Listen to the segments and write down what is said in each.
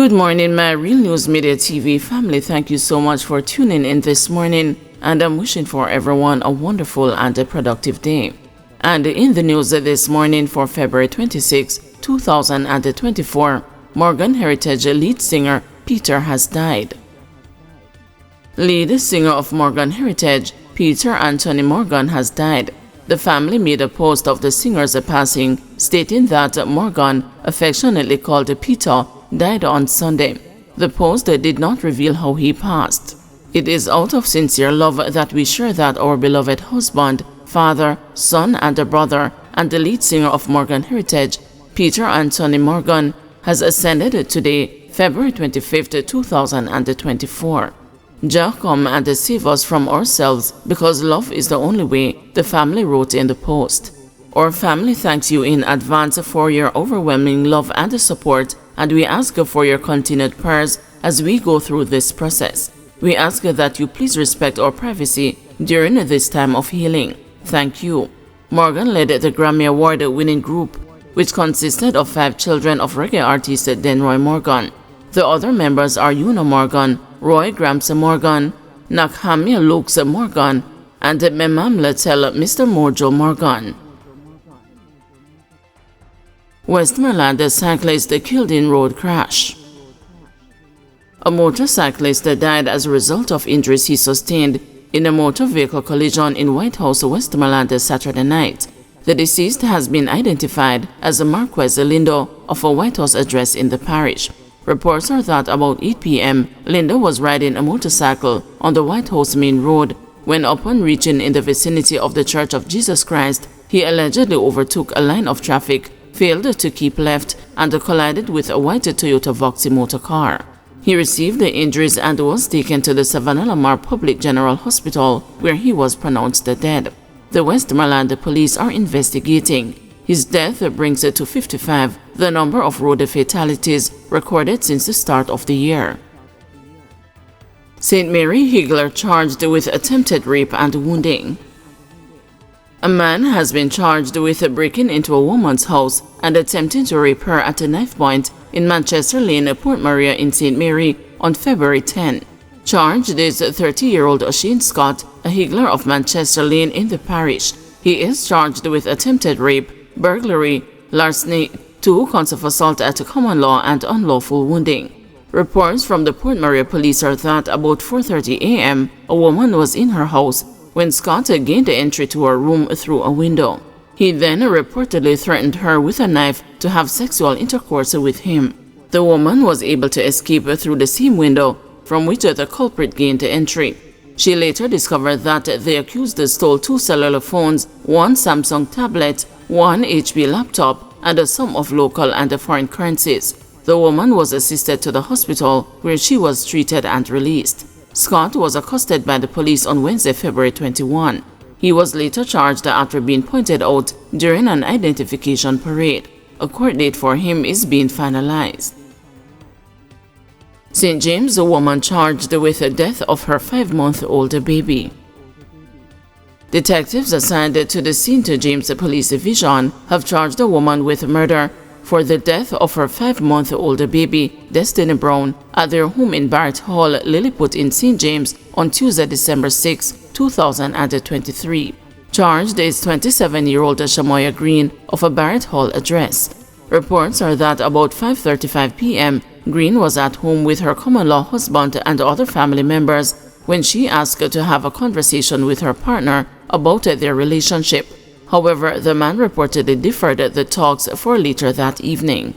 Good morning, my Real News Media TV family. Thank you so much for tuning in this morning, and I'm wishing for everyone a wonderful and a productive day. And in the news this morning for February 26, 2024, Morgan Heritage lead singer Peter has died. Lead singer of Morgan Heritage, Peter Anthony Morgan, has died. The family made a post of the singer's passing, stating that Morgan, affectionately called Peter, died on Sunday. The post did not reveal how he passed. It is out of sincere love that we share that our beloved husband, father, son, and a brother, and the lead singer of Morgan Heritage, Peter Anthony Morgan, has ascended today, February 25, 2024. Jah come and save us from ourselves, because love is the only way, the family wrote in the post. Our family thanks you in advance for your overwhelming love and support, and we ask for your continued prayers as we go through this process. We ask that you please respect our privacy during this time of healing. Thank you. Morgan led the Grammy Award-winning group, which consisted of 5 children of reggae artist Denroy Morgan. The other members are Una Morgan, Roy Gramps Morgan, Nakhamia Lukes Morgan, and Memam Letel Mr. Mojo Morgan. Westmoreland cyclist killed in road crash. A motorcyclist died as a result of injuries he sustained in a motor vehicle collision in White House, Westmoreland Saturday night. The deceased has been identified as Marquez Lindo of a White House address in the parish. Reports are that about 8 p.m., Lindo was riding a motorcycle on the White House main road when, upon reaching in the vicinity of the Church of Jesus Christ, he allegedly overtook a line of traffic, failed to keep left, and collided with a white Toyota Voxy motor car. He received the injuries and was taken to the Savannah Lamar Public General Hospital, where he was pronounced dead. The Westmoreland police are investigating. His death brings it to 55, the number of road fatalities recorded since the start of the year. St. Mary Higler charged with attempted rape and wounding. A man has been charged with breaking into a woman's house and attempting to rape her at a knife point in Manchester Lane, Port Maria in St. Mary on February 10. Charged is 30-year-old Shane Scott, a Higler of Manchester Lane in the parish. He is charged with attempted rape, burglary, larceny, 2 counts of assault at common law, and unlawful wounding. Reports from the Port Maria police are that about 4:30 a.m., a woman was in her house when Scott gained entry to her room through a window. He then reportedly threatened her with a knife to have sexual intercourse with him. The woman was able to escape through the same window from which the culprit gained entry. She later discovered that the accused stole 2 cellular phones, 1 Samsung tablet, 1 HP laptop, and a sum of local and foreign currencies. The woman was assisted to the hospital, where she was treated and released. Scott was accosted by the police on Wednesday, February 21. He was later charged after being pointed out during an identification parade. A court date for him is being finalized. St. James, a woman charged with the death of her 5-month-old baby. Detectives assigned to the St. James Police Division have charged a woman with murder for the death of her 5-month-old baby, Destiny Brown, at their home in Barrett Hall, Lilliput in St. James on Tuesday, December 6, 2023. Charged is 27-year-old Shamoya Green of a Barrett Hall address. Reports are that about 5:35 p.m., Green was at home with her common-law husband and other family members when she asked to have a conversation with her partner about their relationship. However, the man reportedly deferred the talks for later that evening.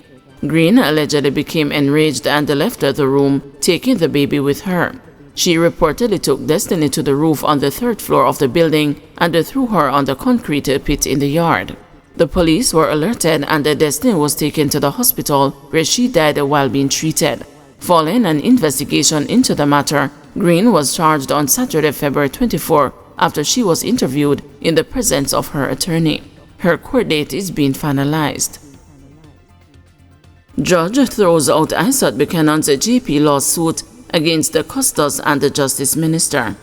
Green allegedly became enraged and left the room, taking the baby with her. She reportedly took Destiny to the roof on the 3rd floor of the building and threw her on the concrete pit in the yard. The police were alerted and Destiny was taken to the hospital, where she died while being treated. Following an investigation into the matter, Green was charged on Saturday, February 24, after she was interviewed in the presence of her attorney. Her court date is being finalized. Judge throws out Isaac Buchanan's GP lawsuit against the Custos and the Justice Minister.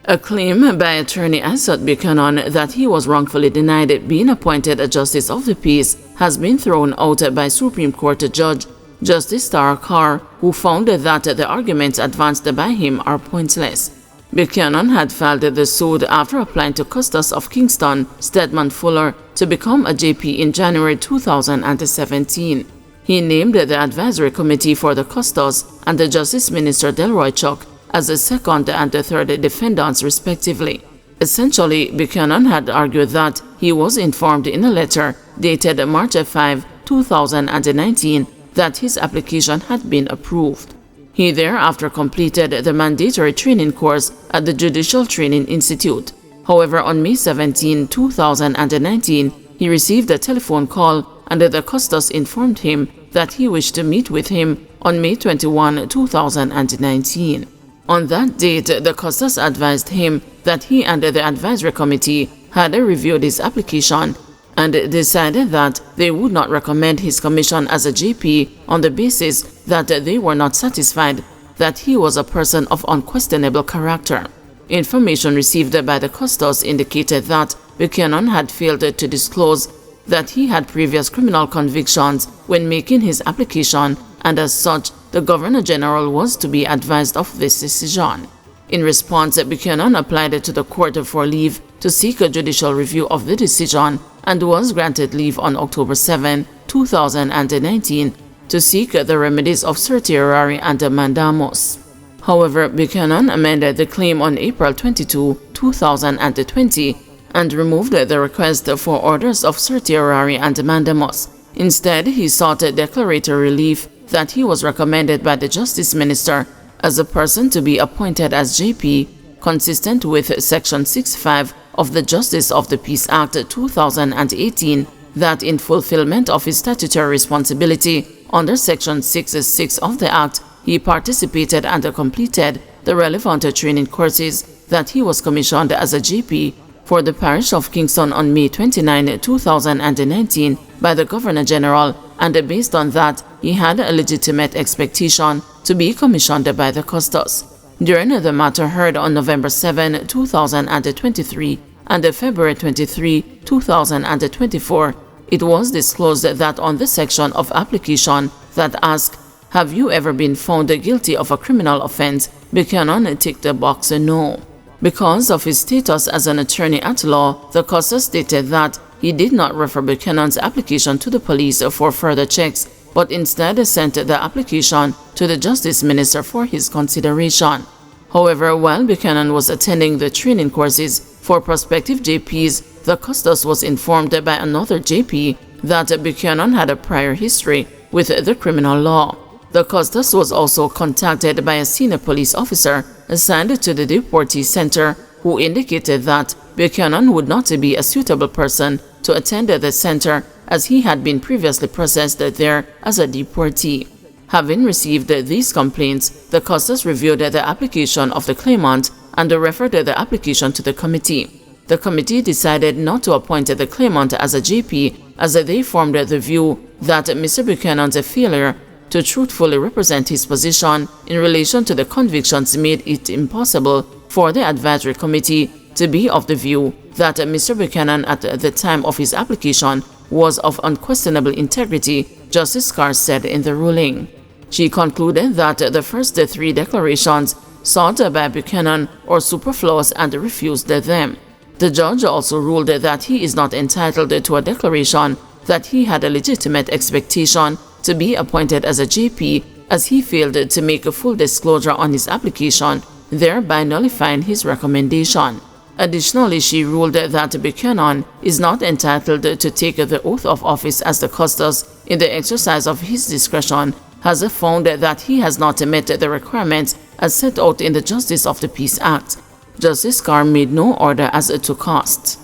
A claim by attorney Isaac Buchanan that he was wrongfully denied being appointed a Justice of the Peace has been thrown out by Supreme Court Judge Justice Tara Carr, who found that the arguments advanced by him are pointless. Buchanan had filed the suit after applying to Custos of Kingston, Stedman Fuller, to become a JP in January 2017. He named the advisory committee for the Custos and the Justice Minister Delroy Chuck as the second and the third defendants respectively. Essentially, Buchanan had argued that he was informed in a letter dated March 5, 2019 that his application had been approved. He thereafter completed the mandatory training course at the Judicial Training Institute. However, on May 17, 2019, he received a telephone call and the Custos informed him that he wished to meet with him on May 21, 2019. On that date, the Custos advised him that he and the advisory committee had reviewed his application and decided that they would not recommend his commission as a JP on the basis that they were not satisfied that he was a person of unquestionable character. Information received by the Custos indicated that Buchanan had failed to disclose that he had previous criminal convictions when making his application, and as such, the Governor General was to be advised of this decision. In response, Buchanan applied to the court for leave to seek a judicial review of the decision and was granted leave on October 7, 2019 to seek the remedies of certiorari and mandamus. However, Buchanan amended the claim on April 22, 2020 and removed the request for orders of certiorari and mandamus. Instead, he sought declaratory relief that he was recommended by the Justice Minister as a person to be appointed as JP, consistent with Section 6.5 of the Justice of the Peace Act 2018, that in fulfillment of his statutory responsibility under Section 6.6 of the Act, he participated and completed the relevant training courses that he was commissioned as a JP for the parish of Kingston on May 29, 2019 by the Governor General, and based on that, he had a legitimate expectation to be commissioned by the Custos. During the matter heard on November 7, 2023 and February 23, 2024, it was disclosed that on the section of application that asked, "Have you ever been found guilty of a criminal offense?" Buchanan ticked the box no. Because of his status as an attorney at law, the Custos stated that he did not refer Buchanan's application to the police for further checks, but instead sent the application to the Justice Minister for his consideration. However, while Buchanan was attending the training courses for prospective JPs, the Custos was informed by another JP that Buchanan had a prior history with the criminal law. The Custos was also contacted by a senior police officer assigned to the deportee center who indicated that Buchanan would not be a suitable person to attend the center as he had been previously processed there as a deportee. Having received these complaints, the Custos reviewed the application of the claimant and referred the application to the committee. The committee decided not to appoint the claimant as a JP as they formed the view that Mr. Buchanan's failure to truthfully represent his position in relation to the convictions made it impossible for the advisory committee to be of the view that Mr. Buchanan at the time of his application was of unquestionable integrity, Justice Carr said in the ruling. She concluded that the first three declarations sought by Buchanan are superfluous and refused them. The judge also ruled that he is not entitled to a declaration that he had a legitimate expectation to be appointed as a JP as he failed to make a full disclosure on his application, thereby nullifying his recommendation. Additionally, she ruled that Buchanan is not entitled to take the oath of office as the Custos in the exercise of his discretion, has found that he has not met the requirements as set out in the Justice of the Peace Act. Justice Carr made no order as to cost.